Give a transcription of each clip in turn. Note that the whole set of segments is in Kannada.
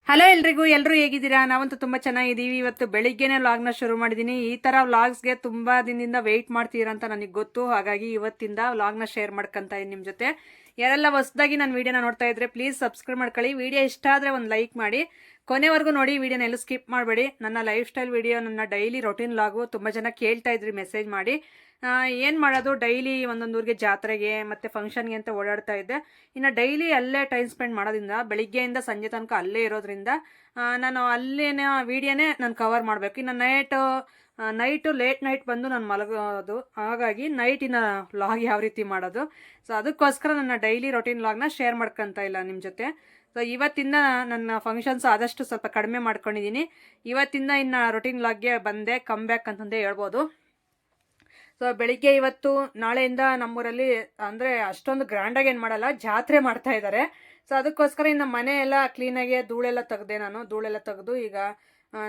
ಹಲೋ ಎಲ್ರಿಗೂ, ಎಲ್ಲರೂ ಹೇಗಿದ್ದೀರಾ? ನಾವಂತೂ ತುಂಬ ಚೆನ್ನಾಗಿದ್ದೀವಿ. ಇವತ್ತು ಬೆಳಿಗ್ಗೆನೇ ವ್ಲಾಗ್ನ ಶುರು ಮಾಡಿದ್ದೀನಿ. ಈ ಥರ ವ್ಲಾಗ್ಸ್ಗೆ ತುಂಬ ದಿನದಿಂದ ವೆಯ್ಟ್ ಮಾಡ್ತೀರಾ ಅಂತ ನನಗೆ ಗೊತ್ತು. ಹಾಗಾಗಿ ಇವತ್ತಿಂದ ವ್ಲಾಗ್ನ ಶೇರ್ ಮಾಡ್ಕೊಂತ ಇದ್ದೀನಿ ನಿಮ್ಮ ಜೊತೆ. ಯಾರೆಲ್ಲ ಹೊಸದಾಗಿ ನನ್ನ ವೀಡಿಯೋನ ನೋಡ್ತಾ ಇದ್ರೆ ಪ್ಲೀಸ್ ಸಬ್ಸ್ಕ್ರೈಬ್ ಮಾಡ್ಕೊಳ್ಳಿ. ವಿಡಿಯೋ ಇಷ್ಟ ಆದರೆ ಒಂದು ಲೈಕ್ ಮಾಡಿ, ಕೊನೆವರೆಗೂ ನೋಡಿ. ವಿಡಿಯೋನ ಎಲ್ಲೂ ಸ್ಕಿಪ್ ಮಾಡಬೇಡಿ. ನನ್ನ ಲೈಫ್ ಸ್ಟೈಲ್ ವಿಡಿಯೋ, ನನ್ನ ಡೈಲಿ ರೊಟೀನ್ ವ್ಲಾಗು ತುಂಬ ಜನ ಕೇಳ್ತಾ ಇದ್ರಿ ಮೆಸೇಜ್ ಮಾಡಿ. ಏನು ಮಾಡೋದು, ಡೈಲಿ ಒಂದೊಂದು ಊರಿಗೆ ಜಾತ್ರೆಗೆ ಮತ್ತು ಫಂಕ್ಷನ್ಗೆ ಅಂತ ಓಡಾಡ್ತಾ ಇದ್ದೆ. ಇನ್ನು ಡೈಲಿ ಅಲ್ಲೇ ಟೈಮ್ ಸ್ಪೆಂಡ್ ಮಾಡೋದ್ರಿಂದ, ಬೆಳಿಗ್ಗೆಯಿಂದ ಸಂಜೆ ತನಕ ಅಲ್ಲೇ ಇರೋದ್ರಿಂದ ನಾನು ಅಲ್ಲಿನ ವೀಡಿಯೋನೇ ನಾನು ಕವರ್ ಮಾಡಬೇಕು. ಇನ್ನು ನೈಟು ಲೇಟ್ ನೈಟ್ ಬಂದು ನಾನು ಮಲಗೋದು. ಹಾಗಾಗಿ ನೈಟಿನ ವ್ಲಾಗ್ ಯಾವ ರೀತಿ ಮಾಡೋದು, ಸೊ ಅದಕ್ಕೋಸ್ಕರ ನನ್ನ ಡೈಲಿ ರೊಟೀನ್ ವ್ಲಾಗ್ನ ಶೇರ್ ಮಾಡ್ಕೊತ ಇಲ್ಲ ನಿಮ್ಮ ಜೊತೆ. ಸೊ ಇವತ್ತಿಂದ ನನ್ನ ಫಂಕ್ಷನ್ಸ್ ಆದಷ್ಟು ಸ್ವಲ್ಪ ಕಡಿಮೆ ಮಾಡ್ಕೊಂಡಿದ್ದೀನಿ. ಇವತ್ತಿಂದ ಇನ್ನು ರೊಟೀನ್ ವ್ಲಾಗ್ಗೆ ಬಂದೆ, ಕಮ್ ಬ್ಯಾಕ್ ಅಂತಂದೇ ಹೇಳ್ಬೋದು. ಸೊ ಬೆಳಿಗ್ಗೆ ಇವತ್ತು ನಾಳೆಯಿಂದ ನಮ್ಮೂರಲ್ಲಿ ಅಂದರೆ ಅಷ್ಟೊಂದು ಗ್ರ್ಯಾಂಡಾಗಿ ಏನು ಮಾಡಲ್ಲ, ಜಾತ್ರೆ ಮಾಡ್ತಾ ಇದ್ದಾರೆ. ಸೊ ಅದಕ್ಕೋಸ್ಕರ ಇನ್ನು ಮನೆ ಎಲ್ಲ ಕ್ಲೀನಾಗಿ ಧೂಳೆಲ್ಲ ತೆಗ್ದೆ. ನಾನು ಧೂಳೆಲ್ಲ ತೆಗೆದು ಈಗ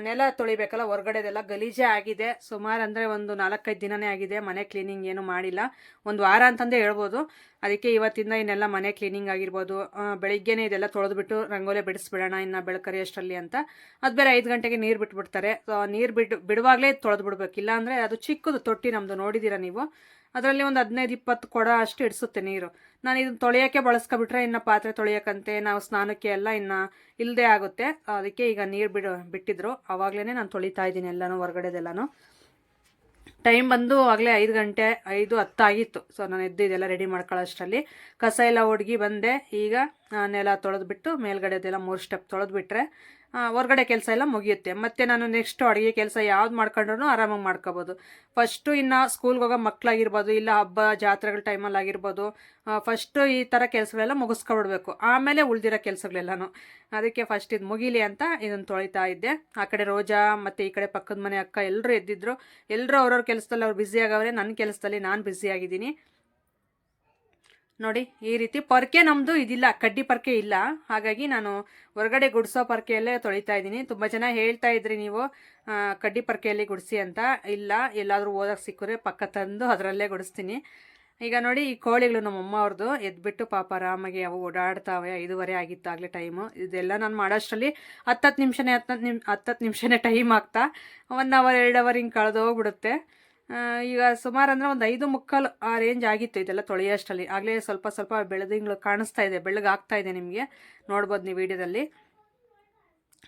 ನೆಲ ತೊಳಿಬೇಕಲ್ಲ, ಹೊರಗಡೆದೆಲ್ಲ ಗಲೀಜೇ ಆಗಿದೆ. ಸುಮಾರು ಅಂದರೆ ಒಂದು 4-5 ದಿನನೇ ಆಗಿದೆ ಮನೆ ಕ್ಲೀನಿಂಗ್ ಏನು ಮಾಡಿಲ್ಲ, ಒಂದು ವಾರ ಅಂತಂದೇ ಹೇಳ್ಬೋದು. ಅದಕ್ಕೆ ಇವತ್ತಿಂದ ಇನ್ನೆಲ್ಲ ಮನೆ ಕ್ಲೀನಿಂಗ್ ಆಗಿರ್ಬೋದು. ಬೆಳಿಗ್ಗೆನೇ ಇದೆಲ್ಲ ತೊಳೆದ್ಬಿಟ್ಟು ರಂಗೋಲಿ ಬಿಡಿಸ್ಬಿಡೋಣ ಇನ್ನು ಬೆಳಕರಿ ಅಷ್ಟರಲ್ಲಿ ಅಂತ. ಅದು ಬೇರೆ 5 ಗಂಟೆಗೆ ನೀರು ಬಿಟ್ಬಿಡ್ತಾರೆ. ಸೊ ನೀರು ಬಿಡುವಾಗಲೇ ತೊಳೆದು ಬಿಡ್ಬೇಕು, ಇಲ್ಲಾಂದರೆ ಅದು ಚಿಕ್ಕದು ತೊಟ್ಟಿ ನಮ್ಮದು, ನೋಡಿದ್ದೀರಾ ನೀವು. ಅದರಲ್ಲಿ ಒಂದು 15-20 ಕೊಡ ಅಷ್ಟು ಇಡಿಸುತ್ತೆ ನೀರು. ನಾನು ಇದನ್ನು ತೊಳೆಯೋಕ್ಕೆ ಬಳಸ್ಕೊಬಿಟ್ರೆ ಇನ್ನು ಪಾತ್ರೆ ತೊಳೆಯೋಕ್ಕಂತೆ, ನಾವು ಸ್ನಾನಕ್ಕೆ ಎಲ್ಲ ಇನ್ನು ಇಲ್ಲದೆ ಆಗುತ್ತೆ. ಅದಕ್ಕೆ ಈಗ ನೀರು ಬಿಟ್ಟಿದ್ರು, ಆವಾಗಲೇ ನಾನು ತೊಳಿತಾ ಇದ್ದೀನಿ ಎಲ್ಲನೂ, ಹೊರಗಡೆದೆಲ್ಲನೂ. ಟೈಮ್ ಬಂದು ಆಗಲೇ 5 ಗಂಟೆ 5:10 ಆಗಿತ್ತು. ಸೊ ನಾನು ಎದ್ದು ಇದೆಲ್ಲ ರೆಡಿ ಮಾಡ್ಕೊಳ್ಳೋಷ್ಟರಲ್ಲಿ ಕಸ ಎಲ್ಲ ಒಡ್ಗಿ ಬಂದೆ. ಈಗ ನೆಲ ತೊಳೆದ್ಬಿಟ್ಟು ಮೇಲ್ಗಡೆದೆಲ್ಲ 3 ಸ್ಟೆಪ್ ತೊಳೆದ್ಬಿಟ್ರೆ ಹೊರಗಡೆ ಕೆಲಸ ಎಲ್ಲ ಮುಗಿಯುತ್ತೆ. ಮತ್ತು ನಾನು ನೆಕ್ಸ್ಟು ಅಡುಗೆ ಕೆಲಸ ಯಾವ್ದು ಮಾಡ್ಕೊಂಡ್ರೂ ಆರಾಮಾಗಿ ಮಾಡ್ಕೋಬೋದು. ಫಸ್ಟು ಇನ್ನು ಸ್ಕೂಲ್ಗೆ ಹೋಗೋ ಮಕ್ಕಳಾಗಿರ್ಬೋದು, ಇಲ್ಲ ಹಬ್ಬ ಜಾತ್ರೆಗಳ ಟೈಮಲ್ಲಿ ಆಗಿರ್ಬೋದು, ಫಸ್ಟು ಈ ಥರ ಕೆಲಸಗಳೆಲ್ಲ ಮುಗಿಸ್ಕೊಬಿಡ್ಬೇಕು, ಆಮೇಲೆ ಉಳಿದಿರೋ ಕೆಲಸಗಳೆಲ್ಲನೂ. ಅದಕ್ಕೆ ಫಸ್ಟ್ ಇದು ಮುಗೀಲಿ ಅಂತ ಇದನ್ನು ತೊಳಿತಾ ಇದ್ದೆ. ಆ ಕಡೆ ರೋಜಾ ಮತ್ತು ಈ ಕಡೆ ಪಕ್ಕದ ಮನೆ ಅಕ್ಕ ಎಲ್ಲರೂ ಎದ್ದಿದ್ರು. ಎಲ್ಲರೂ ಅವ್ರವ್ರ ಕೆಲಸದಲ್ಲಿ ಅವ್ರು ಬ್ಯುಸಿಯಾಗವ್ರೆ, ನನ್ನ ಕೆಲಸದಲ್ಲಿ ನಾನು ಬ್ಯುಸಿಯಾಗಿದ್ದೀನಿ. ನೋಡಿ ಈ ರೀತಿ ಪೊರ್ಕೆ ನಮ್ಮದು ಇದಿಲ್ಲ, ಕಡ್ಡಿ ಪೊರ್ಕೆ ಇಲ್ಲ. ಹಾಗಾಗಿ ನಾನು ಹೊರಗಡೆ ಗುಡಿಸೋ ಪೊರ್ಕೆಯಲ್ಲೇ ತೊಳಿತಾ ಇದ್ದೀನಿ. ತುಂಬ ಜನ ಹೇಳ್ತಾ ಇದ್ರಿ ನೀವು ಕಡ್ಡಿ ಪೊರ್ಕೆಯಲ್ಲಿ ಗುಡಿಸಿ ಅಂತ. ಇಲ್ಲ, ಎಲ್ಲಾದರೂ ಓದೋಕ್ಕೆ ಸಿಕ್ಕರೆ ಪಕ್ಕ ತಂದು ಅದರಲ್ಲೇ ಗುಡಿಸ್ತೀನಿ. ಈಗ ನೋಡಿ ಈ ಕೋಳಿಗಳು ನಮ್ಮಮ್ಮ ಅವ್ರದ್ದು ಎದ್ಬಿಟ್ಟು ಪಾಪ ಆರಾಮಾಗಿ ಅವು ಓಡಾಡ್ತಾವೆ. 5:15 ಆಗಿತ್ತು ಆಗಲೇ ಟೈಮು. ಇದೆಲ್ಲ ನಾನು ಮಾಡೋಷ್ಟರಲ್ಲಿ 10 ನಿಮಿಷನೇ ಟೈಮ್ ಆಗ್ತಾ 1 ಅವರ್ 2 ಅವರ್ ಹಿಂಗೆ ಕಳೆದೋಗ್ಬಿಡುತ್ತೆ. ಈಗ ಸುಮಾರು ಅಂದರೆ ಒಂದು 5:45 ಆ ರೇಂಜ್ ಆಗಿತ್ತು ಇದೆಲ್ಲ ತೊಳೆಯೋಷ್ಟರಲ್ಲಿ. ಆಗಲೇ ಸ್ವಲ್ಪ ಸ್ವಲ್ಪ ಬೆಳೆದಿಂಗಳು ಕಾಣಿಸ್ತಾ ಇದೆ, ಬೆಳ್ಳಗಾಗ್ತಾ ಇದೆ, ನಿಮಗೆ ನೋಡ್ಬೋದು ನೀವು ವೀಡಿಯೋದಲ್ಲಿ.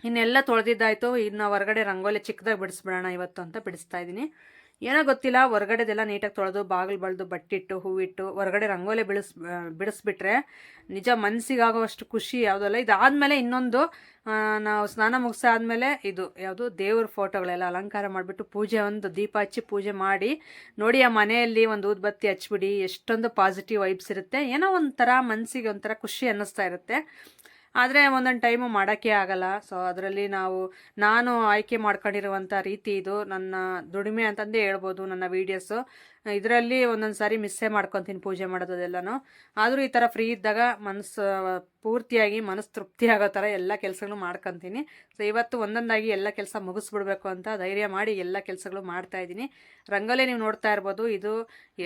ಇನ್ನೆಲ್ಲ ತೊಳೆದಿದ್ದಾಯಿತು. ಇನ್ನು ಹೊರಗಡೆ ರಂಗೋಲಿ ಚಿಕ್ಕದಾಗಿ ಬಿಡಿಸ್ಬಿಡೋಣ ಇವತ್ತು ಅಂತ ಬಿಡಿಸ್ತಾ ಇದ್ದೀನಿ. ಏನೋ ಗೊತ್ತಿಲ್ಲ, ಹೊರಗಡೆದೆಲ್ಲ ನೀಟಾಗಿ ತೊಳೆದು ಬಾಗಿಲು ಬಳ್ದು ಬಟ್ಟಿಟ್ಟು ಹೂವಿಟ್ಟು ಹೊರಗಡೆ ರಂಗೋಲಿ ಬಿಡಿಸ್ಬಿಟ್ರೆ ನಿಜ ಮನಸ್ಸಿಗಾಗೋವಷ್ಟು ಖುಷಿ ಯಾವುದಲ್ಲ. ಇದಾದಮೇಲೆ ಇನ್ನೊಂದು, ನಾವು ಸ್ನಾನ ಮುಗಿಸಾದ್ಮೇಲೆ ಇದು ಯಾವುದು ದೇವ್ರ ಫೋಟೋಗಳೆಲ್ಲ ಅಲಂಕಾರ ಮಾಡಿಬಿಟ್ಟು ಪೂಜೆ, ಒಂದು ದೀಪ ಹಚ್ಚಿ ಪೂಜೆ ಮಾಡಿ ನೋಡಿ. ಆ ಮನೆಯಲ್ಲಿ ಒಂದು ಊದ್ಬತ್ತಿ ಹಚ್ಬಿಡಿ, ಎಷ್ಟೊಂದು ಪಾಸಿಟಿವ್ ವೈಬ್ಸ್ ಇರುತ್ತೆ. ಏನೋ ಒಂಥರ ಮನಸ್ಸಿಗೆ ಒಂಥರ ಖುಷಿ ಅನ್ನಿಸ್ತಾ ಇರುತ್ತೆ. ಆದರೆ ಒಂದೊಂದು ಟೈಮು ಮಾಡೋಕ್ಕೆ ಆಗಲ್ಲ. ಸೊ ಅದರಲ್ಲಿ ನಾನು ಆಯ್ಕೆ ಮಾಡ್ಕೊಂಡಿರುವಂಥ ರೀತಿ ಇದು ನನ್ನ ದುಡಿಮೆ ಅಂತಂದೇ ಹೇಳ್ಬೋದು. ನನ್ನ ವೀಡಿಯೋಸು ಇದರಲ್ಲಿ ಒಂದೊಂದು ಸಾರಿ ಮಿಸ್ಸೇ ಮಾಡ್ಕೊತೀನಿ ಪೂಜೆ ಮಾಡೋದೆಲ್ಲನೂ. ಆದರೂ ಈ ಥರ ಫ್ರೀ ಇದ್ದಾಗ ಪೂರ್ತಿಯಾಗಿ ಮನಸ್ಸು ತೃಪ್ತಿ ಆಗೋ ಥರ ಎಲ್ಲ ಕೆಲಸಗಳು ಮಾಡ್ಕೊತೀನಿ. ಸೊ ಇವತ್ತು ಒಂದೊಂದಾಗಿ ಎಲ್ಲ ಕೆಲಸ ಮುಗಿಸ್ಬಿಡ್ಬೇಕು ಅಂತ ಧೈರ್ಯ ಮಾಡಿ ಎಲ್ಲ ಕೆಲಸಗಳು ಮಾಡ್ತಾಯಿದ್ದೀನಿ. ರಂಗೋಲಿ ನೀವು ನೋಡ್ತಾ ಇರ್ಬೋದು, ಇದು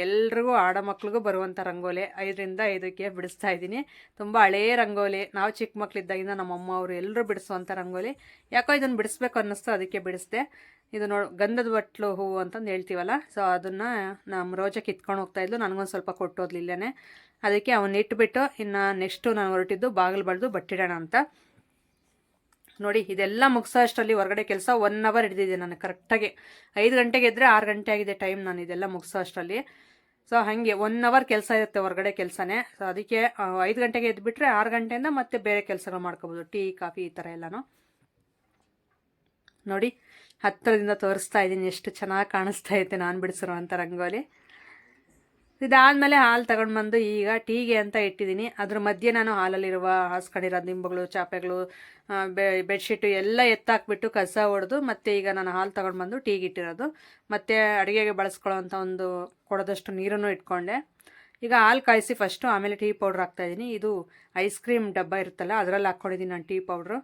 ಎಲ್ರಿಗೂ ಆಡೋ ಮಕ್ಳಿಗೂ ಬರುವಂಥ ರಂಗೋಲಿ. 5ರಿಂದ 5ಕ್ಕೆ ಬಿಡಿಸ್ತಾ ಇದ್ದೀನಿ. ತುಂಬ ಹಳೇ ರಂಗೋಲಿ, ನಾವು ಚಿಕ್ಕ ಮಕ್ಕಳಿದ್ದಾಗಿಂದ ನಮ್ಮಮ್ಮ ಅವರು ಎಲ್ಲರೂ ಬಿಡಿಸುವಂಥ ರಂಗೋಲಿ. ಯಾಕೋ ಇದನ್ನು ಬಿಡಿಸ್ಬೇಕು ಅನ್ನಿಸ್ತು, ಅದಕ್ಕೆ ಬಿಡಿಸ್ದೆ. ಇದು ಗಂಧದ ಬಟ್ಲು ಹೂವು ಅಂತಂದು ಹೇಳ್ತೀವಲ್ಲ, ಸೊ ಅದನ್ನು ನಮ್ಮ ರೋಜ ಕಿತ್ಕೊಂಡು ಹೋಗ್ತಾಯಿದ್ಲು, ನನಗೊಂದು ಸ್ವಲ್ಪ ಕೊಟ್ಟೋದ್ಲು ಇಲ್ಲೇ. ಅದಕ್ಕೆ ಅವನ್ನ ಇಟ್ಬಿಟ್ಟು ಇನ್ನು ನೆಕ್ಸ್ಟು ನಾನು ಹೊರಟಿದ್ದು ಬಾಗಿಲು ಬಳ್ದು ಬಟ್ಟಿಡೋಣ ಅಂತ. ನೋಡಿ ಇದೆಲ್ಲ ಮುಗಿಸೋ ಅಷ್ಟರಲ್ಲಿ ಹೊರಗಡೆ ಕೆಲಸ 1 ಅವರ್ ಹಿಡಿದಿದೆ ನಾನು ಕರೆಕ್ಟಾಗಿ. 5 ಗಂಟೆಗೆ ಎದ್ದರೆ 6 ಗಂಟೆ ಆಗಿದೆ ಟೈಮ್ ನಾನು ಇದೆಲ್ಲ ಮುಗಿಸೋ ಅಷ್ಟರಲ್ಲಿ. ಸೊ ಹಾಗೆ 1 ಅವರ್ ಕೆಲಸ ಇರುತ್ತೆ ಹೊರಗಡೆ ಕೆಲಸನೇ. ಸೊ ಅದಕ್ಕೆ 5 ಗಂಟೆಗೆ ಎದ್ಬಿಟ್ರೆ 6 ಗಂಟೆಯಿಂದ ಮತ್ತೆ ಬೇರೆ ಕೆಲಸಗಳು ಮಾಡ್ಕೋಬೋದು, ಟೀ ಕಾಫಿ ಈ ಥರ ಎಲ್ಲನೂ. ನೋಡಿ ಹತ್ತಿರದಿಂದ ತೋರಿಸ್ತಾ ಇದ್ದೀನಿ ಎಷ್ಟು ಚೆನ್ನಾಗಿ ಕಾಣಿಸ್ತಾ ಐತೆ ನಾನು ಬಿಡಿಸಿರುವಂಥ ರಂಗೋಲಿ. ಇದಾದಮೇಲೆ ಹಾಲು ತಗೊಂಡು ಬಂದು ಈಗ ಟೀಗೆ ಅಂತ ಇಟ್ಟಿದ್ದೀನಿ. ಅದ್ರ ಮಧ್ಯೆ ನಾನು ಹಾಲಲ್ಲಿರುವ ಹಾಸ್ಕೊಂಡಿರೋ ದಿಂಬುಗಳು, ಚಾಪೆಗಳು, ಬೆಡ್ಶೀಟು ಎಲ್ಲ ಎತ್ತಾಕ್ಬಿಟ್ಟು ಕಸ ಹೊಡೆದು ಮತ್ತೆ ಈಗ ನಾನು ಹಾಲು ತಗೊಂಡು ಬಂದು ಟೀಗೆ ಇಟ್ಟಿರೋದು. ಮತ್ತು ಅಡುಗೆಗೆ ಬಳಸ್ಕೊಳ್ಳೋವಂಥ ಒಂದು ಕೊಡದಷ್ಟು ನೀರನ್ನು ಇಟ್ಕೊಂಡೆ. ಈಗ ಹಾಲು ಕಾಯಿಸಿ ಫಸ್ಟು, ಆಮೇಲೆ ಟೀ ಪೌಡ್ರ್ ಹಾಕ್ತಾಯಿದ್ದೀನಿ. ಇದು ಐಸ್ ಕ್ರೀಮ್ ಡಬ್ಬ ಇರುತ್ತಲ್ಲ ಅದರಲ್ಲಿ ಹಾಕ್ಕೊಂಡಿದ್ದೀನಿ ನಾನು ಟೀ ಪೌಡ್ರು.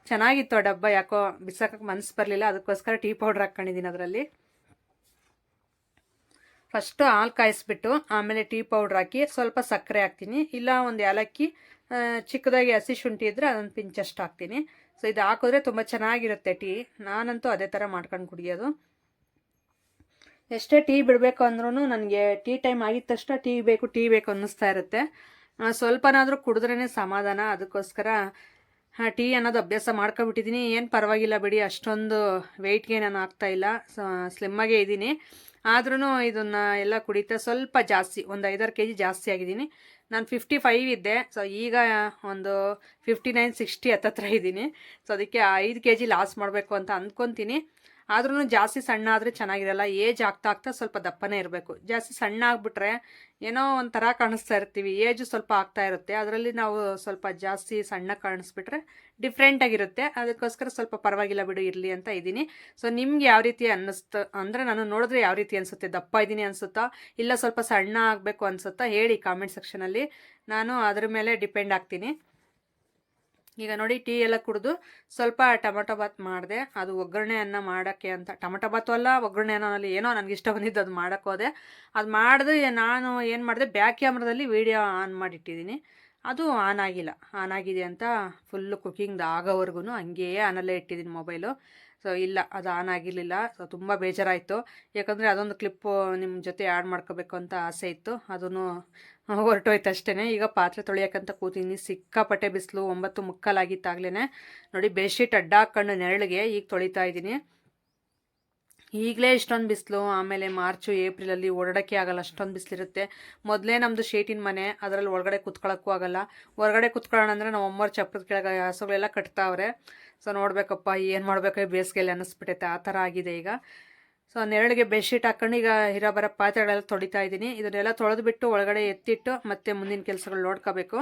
ಚೆನ್ನಾಗಿತ್ತು ಆ ಡಬ್ಬ, ಯಾಕೋ ಬಿಸಾಕಕ್ಕೆ ಮನಸ್ಸು ಬರಲಿಲ್ಲ, ಅದಕ್ಕೋಸ್ಕರ ಟೀ ಪೌಡ್ರ್ ಹಾಕ್ಕೊಂಡಿದ್ದೀನಿ ಅದರಲ್ಲಿ. ಫಸ್ಟು ಹಾಲು ಕಾಯಿಸ್ಬಿಟ್ಟು ಆಮೇಲೆ ಟೀ ಪೌಡ್ರ್ ಹಾಕಿ ಸ್ವಲ್ಪ ಸಕ್ಕರೆ ಹಾಕ್ತೀನಿ, ಇಲ್ಲ ಒಂದು ಏಲಕ್ಕಿ, ಚಿಕ್ಕದಾಗಿ ಹಸಿ ಶುಂಠಿ ಇದ್ದರೆ ಅದೊಂದು ಪಿಂಚಷ್ಟು ಹಾಕ್ತೀನಿ. ಸೊ ಇದು ಹಾಕಿದ್ರೆ ತುಂಬ ಚೆನ್ನಾಗಿರುತ್ತೆ ಟೀ. ನಾನಂತೂ ಅದೇ ಥರ ಮಾಡ್ಕೊಂಡು ಕುಡಿಯೋದು. ಎಷ್ಟೇ ಟೀ ಬಿಡಬೇಕು ಅಂದ್ರೂ ನನಗೆ ಟೀ ಟೈಮ್ ಆಗಿದ ತಕ್ಷಣ ಟೀ ಬೇಕು ಅನ್ನಿಸ್ತಾ ಇರುತ್ತೆ. ಸ್ವಲ್ಪನಾದರೂ ಕುಡಿದ್ರೇ ಸಮಾಧಾನ. ಅದಕ್ಕೋಸ್ಕರ ಟೀ ಅನ್ನೋದು ಅಭ್ಯಾಸ ಮಾಡ್ಕೊಬಿಟ್ಟಿದ್ದೀನಿ. ಏನು ಪರವಾಗಿಲ್ಲ ಬಿಡಿ, ಅಷ್ಟೊಂದು ವೆಯ್ಟ್ಗೆ ನಾನು ಆಗ್ತಾಯಿಲ್ಲ, ಸ್ಲಿಮ್ಮಾಗೇ ಇದ್ದೀನಿ. ಆದ್ರೂ ಇದನ್ನು ಎಲ್ಲ ಕುಡಿತಾ ಸ್ವಲ್ಪ ಜಾಸ್ತಿ, ಒಂದು 5-6 kg ಜಾಸ್ತಿ ಆಗಿದ್ದೀನಿ. ನಾನು 55 ಇದ್ದೆ, ಸೊ ಈಗ ಒಂದು 59-60 ಹತ್ತತ್ರ ಇದ್ದೀನಿ. ಸೊ ಅದಕ್ಕೆ 5 kg ಲಾಸ್ ಮಾಡಬೇಕು ಅಂತ ಅಂದ್ಕೊತೀನಿ. ಆದ್ರೂ ಜಾಸ್ತಿ ಸಣ್ಣ ಆದರೆ ಚೆನ್ನಾಗಿರಲ್ಲ. ಏಜ್ ಆಗ್ತಾ ಸ್ವಲ್ಪ ದಪ್ಪನೇ ಇರಬೇಕು. ಜಾಸ್ತಿ ಸಣ್ಣ ಆಗಿಬಿಟ್ರೆ ಏನೋ ಒಂಥರ ಕಾಣಿಸ್ತಾ ಇರ್ತೀವಿ. ಏಜು ಸ್ವಲ್ಪ ಆಗ್ತಾ ಇರುತ್ತೆ, ಅದರಲ್ಲಿ ನಾವು ಸ್ವಲ್ಪ ಜಾಸ್ತಿ ಸಣ್ಣ ಕಾಣಿಸ್ಬಿಟ್ರೆ ಡಿಫ್ರೆಂಟಾಗಿರುತ್ತೆ. ಅದಕ್ಕೋಸ್ಕರ ಸ್ವಲ್ಪ ಪರವಾಗಿಲ್ಲ ಬಿಡು ಇರಲಿ ಅಂತ ಇದ್ದೀನಿ. ಸೊ ನಿಮ್ಗೆ ಯಾವ ರೀತಿ ಅನ್ನಿಸ್ತು ಅಂದರೆ, ನಾನು ನೋಡಿದ್ರೆ ಯಾವ ರೀತಿ ಅನಿಸುತ್ತೆ? ದಪ್ಪ ಇದ್ದೀನಿ ಅನಿಸುತ್ತಾ, ಇಲ್ಲ ಸ್ವಲ್ಪ ಸಣ್ಣ ಆಗಬೇಕು ಅನಿಸುತ್ತಾ? ಹೇಳಿ ಕಾಮೆಂಟ್ ಸೆಕ್ಷನಲ್ಲಿ. ನಾನು ಅದ್ರ ಮೇಲೆ ಡಿಪೆಂಡ್ ಆಗ್ತೀನಿ. ಈಗ ನೋಡಿ ಟೀ ಎಲ್ಲ ಕುಡಿದು ಸ್ವಲ್ಪ ಟೊಮೊಟೊ ಬಾತ್ ಮಾಡಿದೆ. ಅದು ಒಗ್ಗರಣೆ ಅನ್ನ ಮಾಡೋಕ್ಕೆ ಅಂತ. ಟೊಮೊಟೊ ಬಾತು ಅಲ್ಲ, ಒಗ್ಗರಣೆ ಅನ್ನೋಲ್ಲಿ ಏನೋ ನನಗೆ ಇಷ್ಟ ಬಂದಿದ್ದು ಅದು ಮಾಡೋಕ್ಕೆ ಹೋದೆ. ಅದು ಮಾಡಿದ್ರೆ ನಾನು ಏನು ಮಾಡಿದೆ, ಬ್ಯಾಕ್ ಕ್ಯಾಮ್ರಾದಲ್ಲಿ ವೀಡಿಯೋ ಆನ್ ಮಾಡಿಟ್ಟಿದ್ದೀನಿ. ಅದು ಆನ್ ಆಗಿಲ್ಲ. ಆನ್ ಆಗಿದೆ ಅಂತ ಫುಲ್ಲು ಕುಕ್ಕಿಂಗ್ ಆಗೋವರೆಗೂ ಹಂಗೆಯೇ ಆನಲ್ಲೇ ಇಟ್ಟಿದ್ದೀನಿ ಮೊಬೈಲು. ಸೊ ಇಲ್ಲ, ಅದು ಆನ್ ಆಗಿರಲಿಲ್ಲ. ಸೊ ತುಂಬ ಬೇಜಾರಾಯಿತು. ಯಾಕಂದರೆ ಅದೊಂದು ಕ್ಲಿಪ್ಪು ನಿಮ್ಮ ಜೊತೆ ಆ್ಯಡ್ ಮಾಡ್ಕೋಬೇಕು ಅಂತ ಆಸೆ ಇತ್ತು. ಅದನ್ನು ಹೊರಟೋಯ್ತು ಅಷ್ಟೇ. ಈಗ ಪಾತ್ರೆ ತೊಳೆಯೋಕ್ಕಂತ ಕೂತೀನಿ. ಸಿಕ್ಕಾಪಟ್ಟೆ ಬಿಸಿಲು. 9:15 ಆಗಿತ್ತಾಗಲೇ. ನೋಡಿ ಬೆಡ್ಶೀಟ್ ಅಡ್ಡ ಹಾಕ್ಕೊಂಡು ನೆರಳಿಗೆ ಈಗ ತೊಳಿತಾ ಇದ್ದೀನಿ. ಈಗಲೇ ಇಷ್ಟೊಂದು ಬಿಸಿಲು. ಆಮೇಲೆ ಮಾರ್ಚು ಏಪ್ರಿಲಲ್ಲಿ ಓಡಾಡೋಕ್ಕೆ ಆಗಲ್ಲ, ಅಷ್ಟೊಂದು ಬಿಸಿಲಿರುತ್ತೆ. ಮೊದಲೇ ನಮ್ಮದು ಶೀಟಿನ ಮನೆ, ಅದರಲ್ಲಿ ಒಳಗಡೆ ಕುತ್ಕೊಳ್ಳೋಕ್ಕೂ ಆಗಲ್ಲ. ಹೊರಗಡೆ ಕುತ್ಕೊಳ್ಳೋಣ ಅಂದರೆ ನಾವು ಅಮ್ಮವ್ರ ಚಪ್ಪರದ ಕೆಳಗೆ ಹಸುಗಳೆಲ್ಲ ಕಟ್ತಾವ್ರೆ. ಸೊ ನೋಡಬೇಕಪ್ಪ ಏನು ಮಾಡಬೇಕು ಬೇಸಿಗೆಯಲ್ಲಿ ಅನ್ನಿಸ್ಬಿಟ್ಟೈತೆ. ಆ ಥರ ಆಗಿದೆ ಈಗ. ಸೊ ನೆರಳಿಗೆ ಬೆಡ್ಶೀಟ್ ಹಾಕ್ಕೊಂಡು ಈಗ ಬರೋ ಪಾತ್ರೆಗಳೆಲ್ಲ ತೊಳಿತಾ ಇದ್ದೀನಿ. ಇದನ್ನೆಲ್ಲ ತೊಳೆದುಬಿಟ್ಟು ಒಳಗಡೆ ಎತ್ತಿಟ್ಟು ಮತ್ತೆ ಮುಂದಿನ ಕೆಲಸಗಳು ನೋಡ್ಕೋಬೇಕು.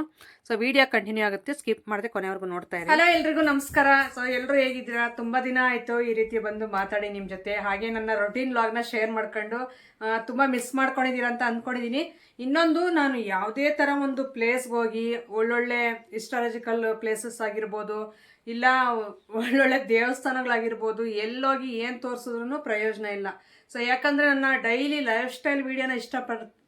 ಸೊ ವಿಡಿಯೋ ಕಂಟಿನ್ಯೂ ಆಗುತ್ತೆ, ಸ್ಕಿಪ್ ಮಾಡದೆ ಕೊನೆವರೆಗೂ ನೋಡ್ತಾ ಇರಿ. ಹಲೋ ಎಲ್ರಿಗೂ ನಮಸ್ಕಾರ. ಸೊ ಎಲ್ಲರೂ ಹೇಗಿದ್ದೀರಾ? ತುಂಬ ದಿನ ಆಯಿತು ಈ ರೀತಿ ಬಂದು ಮಾತಾಡಿ ನಿಮ್ಮ ಜೊತೆ. ಹಾಗೆ ನನ್ನ ರೊಟೀನ್ ವ್ಲಾಗ್ನ ಶೇರ್ ಮಾಡ್ಕೊಂಡು ತುಂಬ ಮಿಸ್ ಮಾಡ್ಕೊಂಡಿದ್ದೀರಾ ಅಂತ ಅಂದ್ಕೊಂಡಿದ್ದೀನಿ. ಇನ್ನೊಂದು, ನಾನು ಯಾವುದೇ ಥರ ಒಂದು ಪ್ಲೇಸ್ಗೆ ಹೋಗಿ ಒಳ್ಳೊಳ್ಳೆ ಹಿಸ್ಟಾಲಜಿಕಲ್ ಪ್ಲೇಸಸ್ ಆಗಿರ್ಬೋದು, ಇಲ್ಲ ಒಳ್ಳೊಳ್ಳೆ ದೇವಸ್ಥಾನಗಳಾಗಿರ್ಬೋದು, ಎಲ್ಲೋಗಿ ಏನು ತೋರಿಸಿದ್ರೂ ಪ್ರಯೋಜನ ಇಲ್ಲ. ಸೊ ಯಾಕಂದರೆ ನನ್ನ ಡೈಲಿ ಲೈಫ್ ಸ್ಟೈಲ್ ವೀಡಿಯೋನ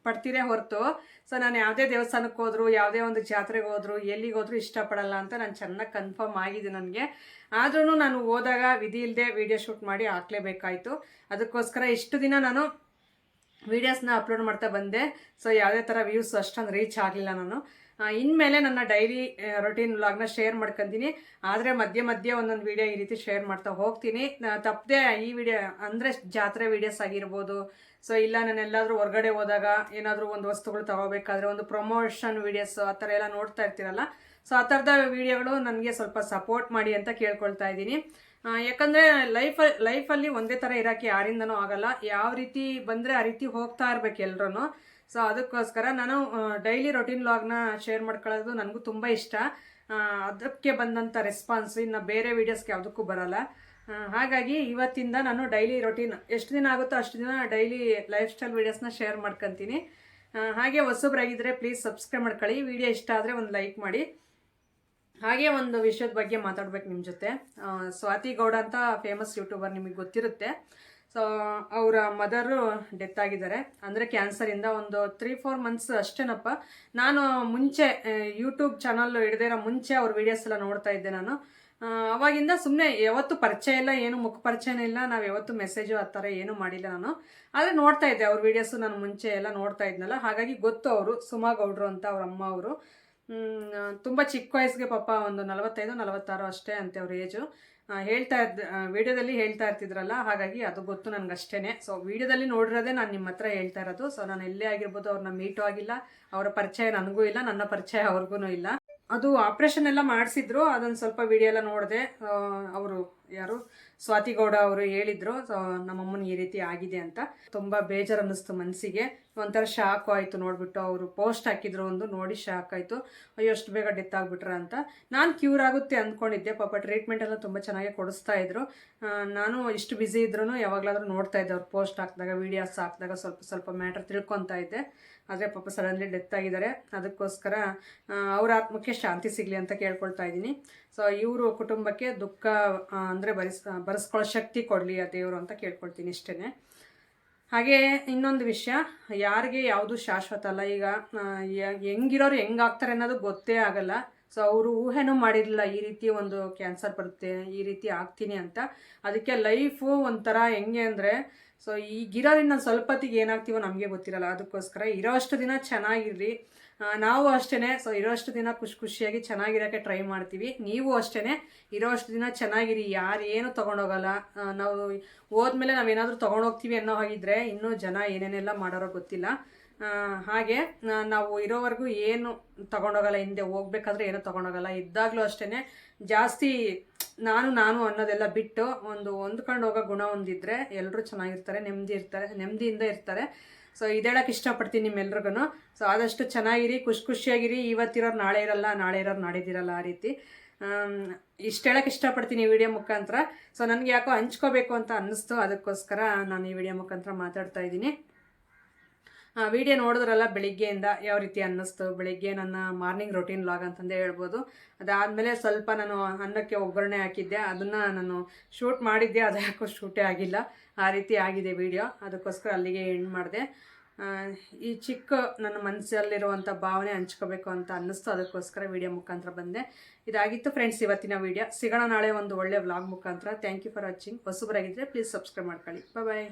ಪಡ್ತೀರೇ ಹೊರತು, ಸೊ ನಾನು ಯಾವುದೇ ದೇವಸ್ಥಾನಕ್ಕೆ ಹೋದ್ರು, ಯಾವುದೇ ಒಂದು ಜಾತ್ರೆಗೆ ಹೋದ್ರು, ಎಲ್ಲಿಗೆ ಹೋದ್ರು ಇಷ್ಟಪಡಲ್ಲ ಅಂತ ನಾನು ಚೆನ್ನಾಗಿ ಕನ್ಫರ್ಮ್ ಆಗಿದೆ ನನಗೆ. ಆದ್ರೂ ನಾನು ಹೋದಾಗ ವಿಧಿ ಇಲ್ಲದೆ ವೀಡಿಯೋ ಶೂಟ್ ಮಾಡಿ ಹಾಕ್ಲೇಬೇಕಾಯಿತು. ಅದಕ್ಕೋಸ್ಕರ ಇಷ್ಟು ದಿನ ನಾನು ವೀಡಿಯೋಸ್ನ ಅಪ್ಲೋಡ್ ಮಾಡ್ತಾ ಬಂದೆ. ಸೊ ಯಾವುದೇ ಥರ ವ್ಯೂಸ್ ಅಷ್ಟೊಂದು ರೀಚ್ ಆಗಲಿಲ್ಲ. ನಾನು ಇನ್ಮೇಲೆ ನನ್ನ ಡೈಲಿ ರೊಟೀನ್ ವ್ಲಾಗ್ನ ಶೇರ್ ಮಾಡ್ಕೊತೀನಿ. ಆದರೆ ಮಧ್ಯೆ ಒಂದೊಂದು ವೀಡಿಯೋ ಈ ರೀತಿ ಶೇರ್ ಮಾಡ್ತಾ ಹೋಗ್ತೀನಿ. ತಪ್ಪದೆ ಈ ವಿಡಿಯೋ ಅಂದರೆ ಜಾತ್ರೆ ವೀಡಿಯೋಸ್ ಆಗಿರ್ಬೋದು, ಸೊ ಇಲ್ಲ ನಾನು ಎಲ್ಲಾದರೂ ಹೊರಗಡೆ ಹೋದಾಗ ಏನಾದರೂ ಒಂದು ವಸ್ತುಗಳು ತಗೋಬೇಕಾದ್ರೆ ಒಂದು ಪ್ರಮೋಷನ್ ವೀಡಿಯೋಸ್ ಆ ಥರ ಎಲ್ಲ ನೋಡ್ತಾ ಇರ್ತೀರಲ್ಲ, ಸೊ ಆ ಥರದ ವೀಡಿಯೋಗಳು ನನಗೆ ಸ್ವಲ್ಪ ಸಪೋರ್ಟ್ ಮಾಡಿ ಅಂತ ಕೇಳ್ಕೊಳ್ತಾ ಇದ್ದೀನಿ. ಯಾಕಂದರೆ ಲೈಫಲ್ಲಿ ಒಂದೇ ಥರ ಇರೋಕ್ಕೆ ಯಾರಿಂದನೂ ಆಗಲ್ಲ. ಯಾವ ರೀತಿ ಬಂದರೆ ಆ ರೀತಿ ಹೋಗ್ತಾ ಇರ್ಬೇಕು ಎಲ್ರೂ. ಸೊ ಅದಕ್ಕೋಸ್ಕರ ನಾನು ಡೈಲಿ ರೊಟೀನ್ ವ್ಲಾಗ್ನ ಶೇರ್ ಮಾಡ್ಕೊಳ್ಳೋದು ನನಗೂ ತುಂಬ ಇಷ್ಟ. ಅದಕ್ಕೆ ಬಂದಂಥ ರೆಸ್ಪಾನ್ಸ್ ಇನ್ನು ಬೇರೆ ವೀಡಿಯೋಸ್ಗೆ ಯಾವುದಕ್ಕೂ ಬರೋಲ್ಲ. ಹಾಗಾಗಿ ಇವತ್ತಿಂದ ನಾನು ಡೈಲಿ ರೊಟೀನ್ ಎಷ್ಟು ದಿನ ಆಗುತ್ತೋ ಅಷ್ಟು ದಿನ ಡೈಲಿ ಲೈಫ್ ಸ್ಟೈಲ್ ವೀಡಿಯೋಸ್ನ ಶೇರ್ ಮಾಡ್ಕೊತೀನಿ. ಹಾಗೆ ಹೊಸಬ್ರಾಗಿದ್ದರೆ ಪ್ಲೀಸ್ ಸಬ್ಸ್ಕ್ರೈಬ್ ಮಾಡ್ಕೊಳ್ಳಿ. ವಿಡಿಯೋ ಇಷ್ಟ ಆದರೆ ಒಂದು ಲೈಕ್ ಮಾಡಿ. ಹಾಗೆ ಒಂದು ವಿಷಯದ ಬಗ್ಗೆ ಮಾತಾಡ್ಬೇಕು ನಿಮ್ಮ ಜೊತೆ. ಸ್ವಾತಿ ಗೌಡ ಅಂತ ಫೇಮಸ್ ಯೂಟ್ಯೂಬರ್, ನಿಮಗೆ ಗೊತ್ತಿರುತ್ತೆ. ಸೊ ಅವರ ಮದರು ಡೆತ್ ಆಗಿದ್ದಾರೆ, ಅಂದರೆ ಕ್ಯಾನ್ಸರಿಂದ. ಒಂದು 3-4 ಮಂತ್ಸ್ ಅಷ್ಟೇನಪ್ಪ. ನಾನು ಮುಂಚೆ ಯೂಟ್ಯೂಬ್ ಚಾನಲ್ ಹಿಡ್ದಿರೋ ಮುಂಚೆ ಅವ್ರ ವೀಡಿಯೋಸ್ ಎಲ್ಲ ನೋಡ್ತಾ ಇದ್ದೆ ನಾನು. ಅವಾಗಿಂದ ಸುಮ್ಮನೆ ಯಾವತ್ತೂ ಪರಿಚಯ ಇಲ್ಲ, ಏನು ಮುಖ ಪರಿಚಯನೇ ಇಲ್ಲ, ನಾವು ಯಾವತ್ತೂ ಮೆಸೇಜು ಆ ಥರ ಏನೂ ಮಾಡಿಲ್ಲ ನಾನು. ಆದರೆ ನೋಡ್ತಾ ಇದ್ದೆ ಅವ್ರ ವೀಡಿಯೋಸು, ನಾನು ಮುಂಚೆ ಎಲ್ಲ ನೋಡ್ತಾ ಇದ್ನಲ್ಲ, ಹಾಗಾಗಿ ಗೊತ್ತು ಅವರು. ಸುಮಾ ಗೌಡ್ರು ಅಂತ ಅವ್ರ ಅಮ್ಮ ಅವರು. ತುಂಬ ಚಿಕ್ಕ ವಯಸ್ಸಿಗೆ ಪಾಪ ಒಂದು 45-46 ಅಷ್ಟೇ ಅಂತೆ ಅವ್ರ ಏಜು. ವಿಡಿಯೋದಲ್ಲಿ ಹೇಳ್ತಾ ಇರ್ತಿದ್ರಲ್ಲ, ಹಾಗಾಗಿ ಅದು ಗೊತ್ತು ನನಗಷ್ಟೇ. ಸೊ ವಿಡಿಯೋದಲ್ಲಿ ನೋಡಿರೋದೇ ನಾನು ನಿಮ್ಮ ಹತ್ರ ಹೇಳ್ತಾ ಇರೋದು. ಸೊ ನಾನು ಎಲ್ಲೇ ಆಗಿರ್ಬೋದು ಅವ್ರನ್ನ ಮೀಟು ಆಗಿಲ್ಲ, ಅವರ ಪರಿಚಯ ನನಗೂ ಇಲ್ಲ, ನನ್ನ ಪರಿಚಯ ಅವ್ರಿಗೂ ಇಲ್ಲ. ಅದು ಆಪ್ರೇಷನ್ ಎಲ್ಲ ಮಾಡಿಸಿದ್ರು, ಅದೊಂದು ಸ್ವಲ್ಪ ವಿಡಿಯೋ ಎಲ್ಲ ನೋಡಿದೆ. ಅವರು ಯಾರು ಸ್ವಾತಿ ಗೌಡ ಅವರು ಹೇಳಿದ್ರು ನಮ್ಮಮ್ಮನಿಗೆ ಈ ರೀತಿ ಆಗಿದೆ ಅಂತ. ತುಂಬ ಬೇಜಾರು ಅನ್ನಿಸ್ತು ಮನಸ್ಸಿಗೆ. ಒಂಥರ ಶಾಕ್ ಆಯಿತು ನೋಡಿಬಿಟ್ಟು. ಅವರು ಪೋಸ್ಟ್ ಹಾಕಿದ್ರು ಒಂದು, ನೋಡಿ ಶಾಕ್ ಆಯಿತು. ಅಯ್ಯೋ ಅಷ್ಟು ಬೇಗ ಡೆತ್ ಆಗಿಬಿಟ್ರ ಅಂತ. ನಾನು ಕ್ಯೂರ್ ಆಗುತ್ತೆ ಅಂದ್ಕೊಂಡಿದ್ದೆ. ಪಾಪ ಟ್ರೀಟ್ಮೆಂಟ್ ಎಲ್ಲ ತುಂಬ ಚೆನ್ನಾಗಿ ಕೊಡಿಸ್ತಾ ಇದ್ರು. ನಾನು ಇಷ್ಟು ಬ್ಯುಸಿ ಇದ್ರೂ ಯಾವಾಗಲಾದ್ರೂ ನೋಡ್ತಾ ಇದ್ದೆ ಅವ್ರು ಪೋಸ್ಟ್ ಹಾಕಿದಾಗ, ವೀಡಿಯೋಸ್ ಹಾಕಿದಾಗ ಸ್ವಲ್ಪ ಮ್ಯಾಟ್ರ್ ತಿಳ್ಕೊತಾ ಇದ್ದೆ. ಆದರೆ ಪಾಪ ಸಡನ್ಲಿ ಡೆತ್ ಆಗಿದ್ದಾರೆ. ಅದಕ್ಕೋಸ್ಕರ ಅವ್ರ ಆತ್ಮಕ್ಕೆ ಶಾಂತಿ ಸಿಗಲಿ ಅಂತ ಕೇಳ್ಕೊಳ್ತಾ ಇದ್ದೀನಿ. ಸೊ ಇವರು ಕುಟುಂಬಕ್ಕೆ ದುಃಖ ಅಂದರೆ ಬರೆಸ್ಕೊಳ್ಳೋ ಶಕ್ತಿ ಕೊಡಲಿ ಆ ದೇವರು ಅಂತ ಕೇಳ್ಕೊಳ್ತೀನಿ ಇಷ್ಟೇ. ಹಾಗೆ ಇನ್ನೊಂದು ವಿಷಯ, ಯಾರಿಗೆ ಯಾವುದು ಶಾಶ್ವತ ಅಲ್ಲ. ಈಗ ಹೆಂಗಿರೋರು ಹೆಂಗಾಗ್ತಾರೆ ಅನ್ನೋದು ಗೊತ್ತೇ ಆಗಲ್ಲ. ಸೊ ಅವರು ಊಹೆನೂ ಮಾಡಿರಲಿಲ್ಲ ಈ ರೀತಿ ಒಂದು ಕ್ಯಾನ್ಸರ್ ಬರುತ್ತೆ, ಈ ರೀತಿ ಆಗ್ತೀನಿ ಅಂತ. ಅದಕ್ಕೆ ಲೈಫು ಒಂಥರ ಹೆಂಗೆ ಅಂದರೆ, ಸೊ ಈಗಿರೋದ್ರಿಂದ ಸ್ವಲ್ಪ ಹೊತ್ತಿಗೆ ಏನಾಗ್ತೀವೋ ನಮಗೆ ಗೊತ್ತಿರಲ್ಲ. ಅದಕ್ಕೋಸ್ಕರ ಇರೋಷ್ಟು ದಿನ ಚೆನ್ನಾಗಿರ್ರಿ. ನಾವು ಅಷ್ಟೇ, ಸೊ ಇರೋಷ್ಟು ದಿನ ಖುಷಿಯಾಗಿ ಚೆನ್ನಾಗಿರೋಕ್ಕೆ ಟ್ರೈ ಮಾಡ್ತೀವಿ. ನೀವು ಅಷ್ಟೇ ಇರೋಷ್ಟು ದಿನ ಚೆನ್ನಾಗಿರಿ. ಯಾರು ಏನು ತೊಗೊಂಡೋಗಲ್ಲ. ನಾವು ಹೋದ್ಮೇಲೆ ನಾವೇನಾದರೂ ತೊಗೊಂಡೋಗ್ತೀವಿ ಅನ್ನೋ ಹಾಗಿದ್ರೆ ಇನ್ನೂ ಜನ ಏನೇನೆಲ್ಲ ಮಾಡೋರೋ ಗೊತ್ತಿಲ್ಲ. ಹಾಗೆ ನಾವು ಇರೋವರೆಗೂ ಏನು ತೊಗೊಂಡೋಗಲ್ಲ, ಹಿಂದೆ ಹೋಗ್ಬೇಕಾದ್ರೆ ಏನೂ ತೊಗೊಂಡೋಗಲ್ಲ. ಇದ್ದಾಗಲೂ ಅಷ್ಟೇ ಜಾಸ್ತಿ ನಾನು ಅನ್ನೋದೆಲ್ಲ ಬಿಟ್ಟು ಹೊಂದ್ಕೊಂಡು ಹೋಗೋ ಗುಣ ಒಂದಿದ್ರೆ ಎಲ್ಲರೂ ಚೆನ್ನಾಗಿರ್ತಾರೆ, ನೆಮ್ಮದಿಯಿಂದ ಇರ್ತಾರೆ. ಸೊ ಇದೇಳಕ್ಕೆ ಇಷ್ಟಪಡ್ತೀನಿ ನಿಮ್ಮೆಲ್ರಿಗೂ. ಸೊ ಆದಷ್ಟು ಚೆನ್ನಾಗಿರಿ, ಖುಷಿಯಾಗಿರಿ. ಇವತ್ತಿರೋರು ನಾಳೆ ಇರಲ್ಲ, ನಾಳೆ ಇರೋರು ನಾಡಿದಿರಲ್ಲ, ಆ ರೀತಿ ಇಷ್ಟು ಹೇಳಕ್ಕೆ ಇಷ್ಟಪಡ್ತೀನಿ ಈ ವಿಡಿಯೋ ಮುಖಾಂತರ. ಸೊ ನನಗೆ ಯಾಕೋ ಹಂಚ್ಕೋಬೇಕು ಅಂತ ಅನ್ನಿಸ್ತು, ಅದಕ್ಕೋಸ್ಕರ ನಾನು ಈ ವಿಡಿಯೋ ಮುಖಾಂತರ ಮಾತಾಡ್ತಾ ಇದ್ದೀನಿ. ವಿಡಿಯೋ ನೋಡಿದ್ರಲ್ಲ ಬೆಳಿಗ್ಗೆಯಿಂದ ಯಾವ ರೀತಿ ಅನ್ನಿಸ್ತು. ಬೆಳಿಗ್ಗೆ ನನ್ನ ಮಾರ್ನಿಂಗ್ ರೊಟೀನ್ ವ್ಲಾಗ್ ಅಂತಂದೇ ಹೇಳ್ಬೋದು. ಅದಾದಮೇಲೆ ಸ್ವಲ್ಪ ನಾನು ಅನ್ನಕ್ಕೆ ಒಗ್ಗರಣೆ ಹಾಕಿದ್ದೆ, ಅದನ್ನು ನಾನು ಶೂಟ್ ಮಾಡಿದ್ದೆ, ಅದು ಯಾಕೋ ಶೂಟೇ ಆಗಿಲ್ಲ, ಆ ರೀತಿ ಆಗಿದೆ ವಿಡಿಯೋ. ಅದಕ್ಕೋಸ್ಕರ ಅಲ್ಲಿಗೆ ಎಂಡ್ ಮಾಡಿದೆ. ಈ ಚಿಕ್ಕ ನನ್ನ ಮನಸ್ಸಲ್ಲಿರುವಂಥ ಭಾವನೆ ಹಂಚ್ಕೋಬೇಕು ಅಂತ ಅನ್ನಿಸ್ತು, ಅದಕ್ಕೋಸ್ಕರ ವಿಡಿಯೋ ಮುಖಾಂತರ ಬಂದೆ. ಇದಾಗಿತ್ತು ಫ್ರೆಂಡ್ಸ್ ಇವತ್ತಿನ ವಿಡಿಯೋ. ಸಿಗೋಣ ನಾಳೆ ಒಂದು ಒಳ್ಳೆ ವ್ಲಾಗ್ ಮುಖಾಂತರ. Thank you for watching. ಹೊಸಬರಾಗಿದ್ದರೆ ಪ್ಲೀಸ್ ಸಬ್ಸ್ಕ್ರೈಬ್ ಮಾಡ್ಕೊಳ್ಳಿ. ಬಾಯ್.